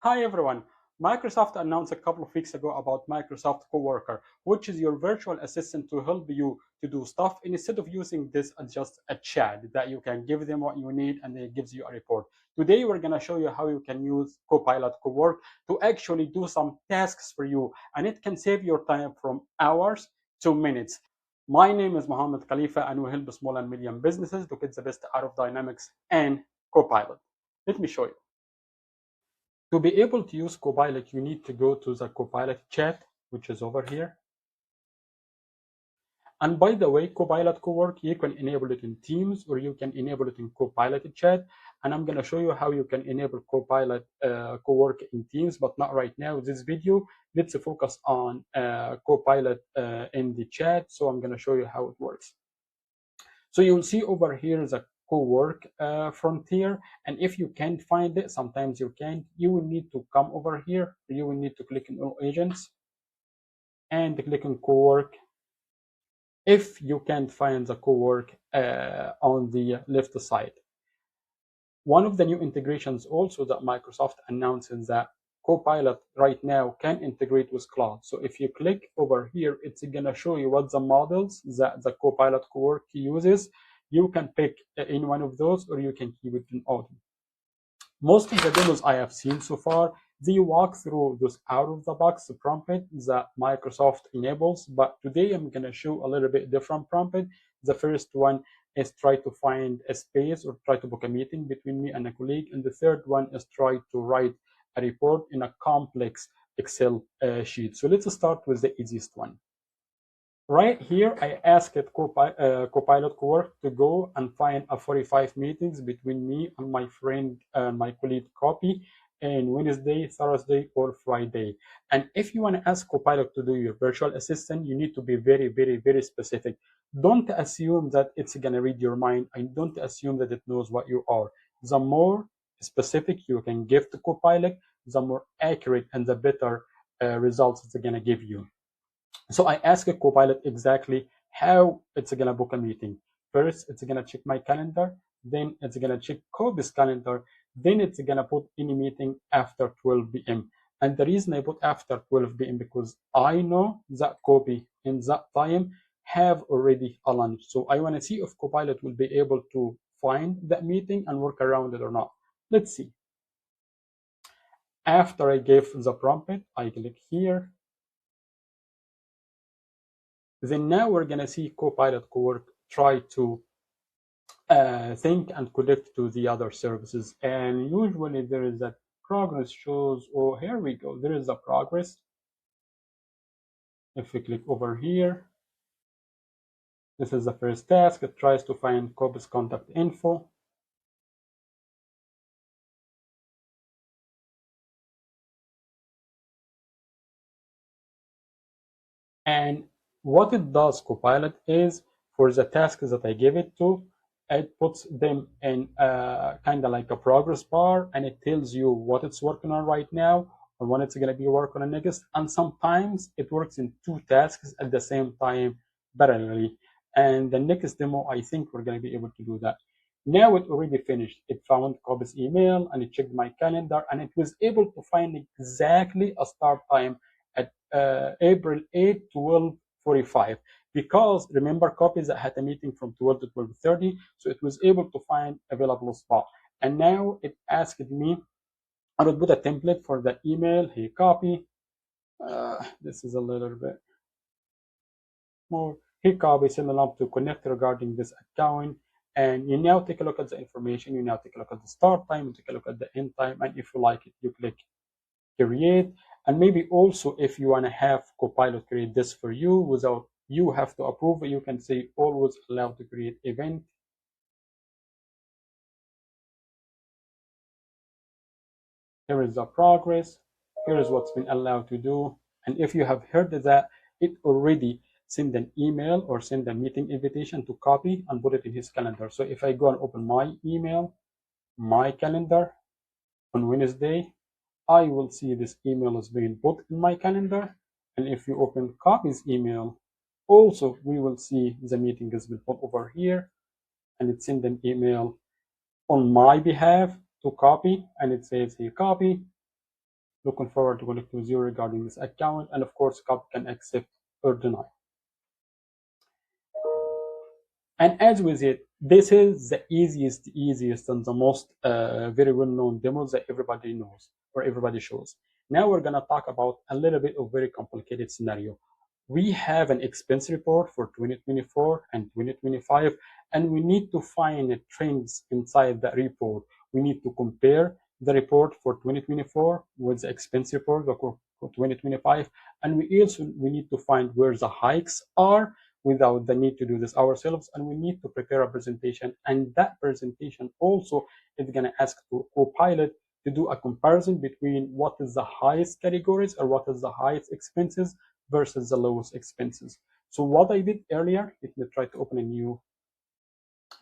Hi everyone. Microsoft announced a couple of weeks ago about Microsoft Coworker, which is your virtual assistant to help you to do stuff instead of using this as just a chat that you can give them what you need and it gives you a report. Today we're going to show you how you can use Copilot Cowork to actually do some tasks for you, and it can save your time from hours to minutes. My name is Mohammed Khalifa and we help small and medium businesses to get the best out of Dynamics and Copilot. Let me show you. To be able to use Copilot, you need to go to the Copilot chat, which is over here. And by the way, Copilot Cowork, you can enable it in Teams or you can enable it in Copilot chat. And I'm going to show you how you can enable Copilot Cowork in Teams, but not right now. This video, let's focus on Copilot in the chat. So I'm going to show you how it works. So you'll see over here the Cowork frontier, and if you can't find it, sometimes you can't, you will need to come over here. You will need to click on all agents and click on Cowork. If you can't find the Cowork on the left side, one of the new integrations also that Microsoft announces that Copilot right now can integrate with cloud. So if you click over here, it's going to show you what the models that the Copilot Cowork uses. You can pick in one of those or you can keep it in all. Most of the demos I have seen so far, they walk through those out-of-the-box prompt that Microsoft enables, but today I'm going to show a little bit different prompt. The first one is try to find a space or try to book a meeting between me and a colleague, and the third one is try to write a report in a complex Excel sheet. So let's start with the easiest one. Right here, I asked Copilot Cowork to go and find a 45 meetings between me and my friend, my colleague Copy, on Wednesday, Thursday, or Friday. And if you want to ask Copilot to do your virtual assistant, you need to be very, very, very specific. Don't assume that it's going to read your mind, and don't assume that it knows what you are. The more specific you can give to Copilot, the more accurate and the better results it's going to give you. So I asked Copilot exactly how it's going to book a meeting. First, it's going to check my calendar. Then it's going to check Kobe's calendar. Then it's going to put any meeting after 12 p.m. And the reason I put after 12 p.m. because I know that Kobe in that time have already a lunch. So I want to see if Copilot will be able to find that meeting and work around it or not. Let's see. After I gave the prompt, I click here. Then now we're going to see Copilot Cowork try to think and connect to the other services. And usually there is a progress shows, oh, here we go. There is a progress. If we click over here, this is the first task. It tries to find Kobe's contact info. And what it does, Copilot, is for the tasks that I give it to, it puts them in kind of like a progress bar, and it tells you what it's working on right now or when it's going to be working on next. And sometimes it works in two tasks at the same time parallelly. And the next demo, I think we're going to be able to do that. Now it already finished. It found Kobe's email and it checked my calendar, and it was able to find exactly a start time at April 8, 12:45. Because remember, Copies that had a meeting from 12 to 12:30, so it was able to find available spot. And now it asked me, I would put a template for the email. He copy. This is a little bit more. He copy, send a link to connect regarding this account. And you now take a look at the information. You now take a look at the start time. You take a look at the end time. And if you like it, you click create. And maybe also if you want to have Copilot create this for you without you have to approve it, you can say always allowed to create event. Here is the progress. Here is what's been allowed to do. And if you have heard that, it already send an email or send a meeting invitation to Copy and put it in his calendar. So if I go and open my email, my calendar on Wednesday, I will see this email is being put in my calendar. And if you open Copy's email, also we will see the meeting has been put over here, and it sent an email on my behalf to Copy, and it says here Copy. Looking forward to connecting with you regarding this account. And of course, Cop can accept or deny. And as with it, this is the easiest and the most very well-known demo that everybody knows or everybody shows. Now we're gonna talk about a little bit of very complicated scenario. We have an expense report for 2024 and 2025, and we need to find trends inside that report. We need to compare the report for 2024 with the expense report for 2025, and we need to find where the hikes are without the need to do this ourselves, and we need to prepare a presentation, and that presentation also is going to ask to Copilot to do a comparison between what is the highest categories or what is the highest expenses versus the lowest expenses. So what I did earlier, let me try to open a new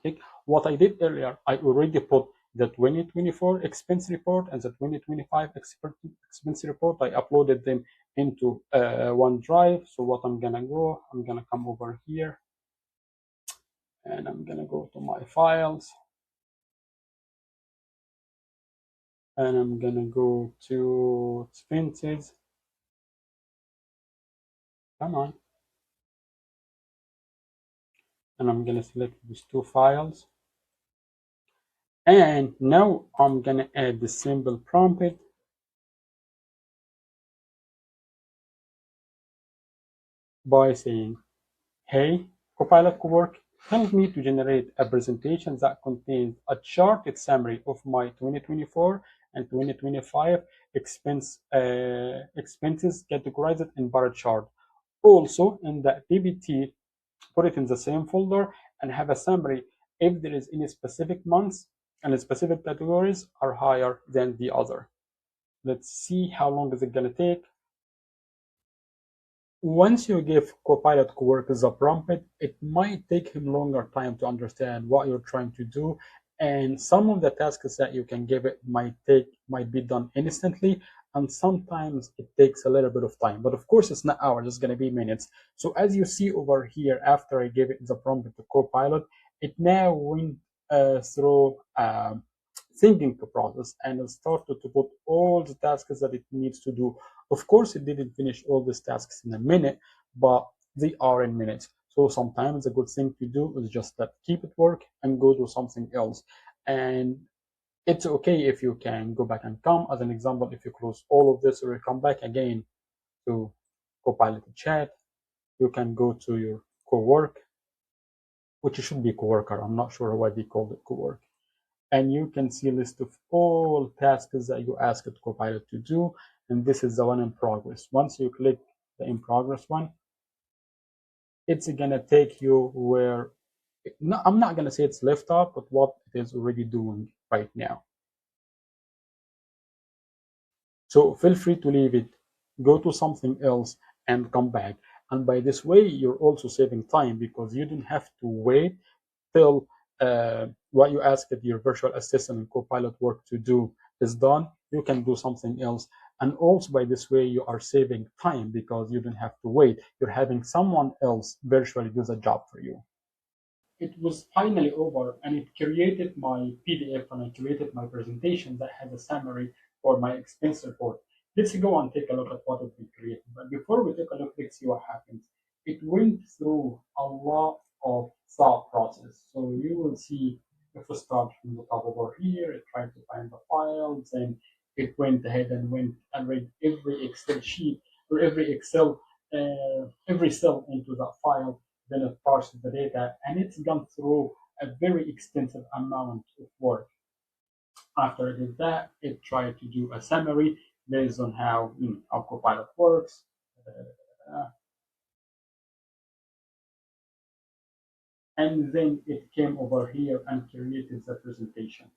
tick. What I did earlier, I already put the 2024 expense report and the 2025 expense report. I uploaded them into OneDrive. So what I'm gonna come over here and I'm gonna go to my files and I'm gonna go to expenses. Come on. And I'm gonna select these two files. And now I'm gonna add the simple prompt by saying, hey, Copilot Cowork, help me to generate a presentation that contains a charted summary of my 2024 and 2025 expenses categorized in bar chart. Also, in the PPT, put it in the same folder and have a summary if there is any specific months and specific categories are higher than the other. Let's see how long is it going to take. Once you give Copilot Cowork the prompt, it might take him longer time to understand what you're trying to do, and some of the tasks that you can give it might be done instantly, and sometimes it takes a little bit of time. But of course, it's not hours; it's going to be minutes. So as you see over here, after I gave it the prompt to Copilot, it now went through thinking process and it started to put all the tasks that it needs to do. Of course, it didn't finish all these tasks in a minute, but they are in minutes. So sometimes a good thing to do is just keep it work and go do something else. And it's okay if you can go back and come. As an example, if you close all of this or you come back again to Copilot chat, you can go to your cowork, which should be coworker. I'm not sure why they called it cowork. And you can see a list of all tasks that you asked Copilot to do. And this is the one in progress. Once you click the in progress one, it's gonna take you where, no, I'm not gonna say it's left off, but what it is already doing right now. So feel free to leave it, go to something else and come back. And by this way, you're also saving time because you don't have to wait till what you asked your virtual assistant and Copilot Work to do is done. You can do something else. And also by this way, you are saving time because you don't have to wait. You're having someone else virtually do the job for you. It was finally over and it created my PDF and I created my presentation that has a summary for my expense report. Let's go and take a look at what it created. But before we take a look, let's see what happens. It went through a lot of thought process. So you will see if we start from the top over here, it tried to find the files and it went ahead and went and read every Excel sheet or every cell into that file, then it parses the data, and it's gone through a very extensive amount of work. After it did that, it tried to do a summary based on how Copilot works. And then it came over here and created the presentation.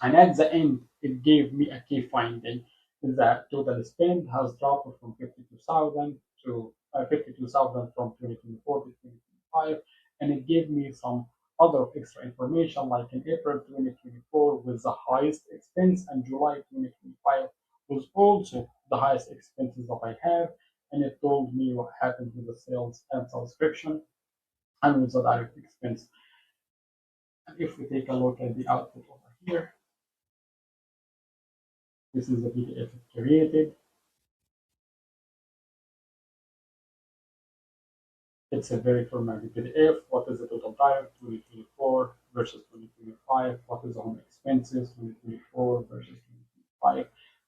And at the end, it gave me a key finding that total spend has dropped from 52,000 to 52,000 from 2024 to 2025. And it gave me some other extra information like in April 2024 was the highest expense and July 2025 was also the highest expenses that I have. And it told me what happened with the sales and subscription and with the direct expense. And if we take a look at the output over here, This is the PDF it created. It's a very formatted PDF. What is the total tariff 2024 versus 2025? What is the home expenses 2024 versus 2025?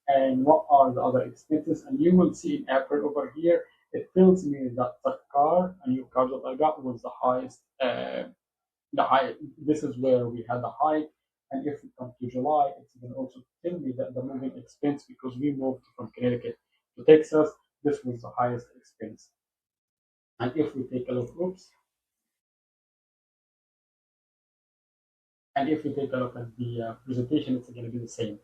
And what are the other expenses? And you will see in April over here, it tells me that the car, a new car that I got was the highest, the high. This is where we had the hike. And if we come to July, it's going to also tell me that the moving expense, because we moved from Connecticut to Texas, this was the highest expense. And if we take a look, oops, and if we take a look at the presentation, it's going to be the same.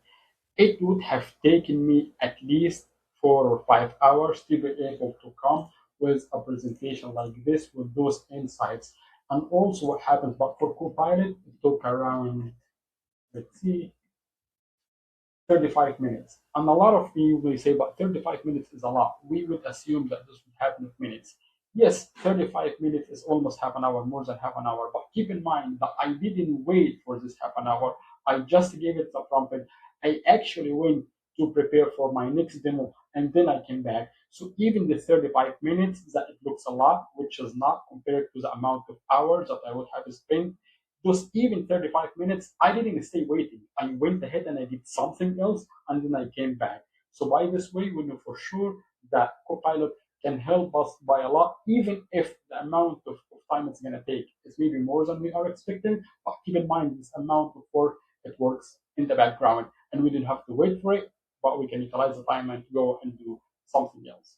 It would have taken me at least 4 or 5 hours to be able to come with a presentation like this with those insights. And also what happens, but for Copilot, it took around, let's see, 35 minutes. And a lot of you will say, but 35 minutes is a lot. We would assume that this would happen in minutes. Yes, 35 minutes is almost half an hour, more than half an hour. But keep in mind that I didn't wait for this half an hour. I just gave it the prompt. I actually went to prepare for my next demo and then I came back. So even the 35 minutes that it looks a lot, which is not compared to the amount of hours that I would have spent, those even 35 minutes, I didn't stay waiting. I went ahead and I did something else and then I came back. So by this way, we know for sure that Copilot can help us by a lot, even if the amount of time it's going to take is maybe more than we are expecting. But keep in mind, this amount of work, it works in the background and we didn't have to wait for it, but we can utilize the time and go and do something else.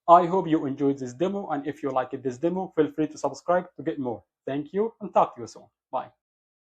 I hope you enjoyed this demo, and if you liked this demo, feel free to subscribe to get more. Thank you and talk to you soon. Bye.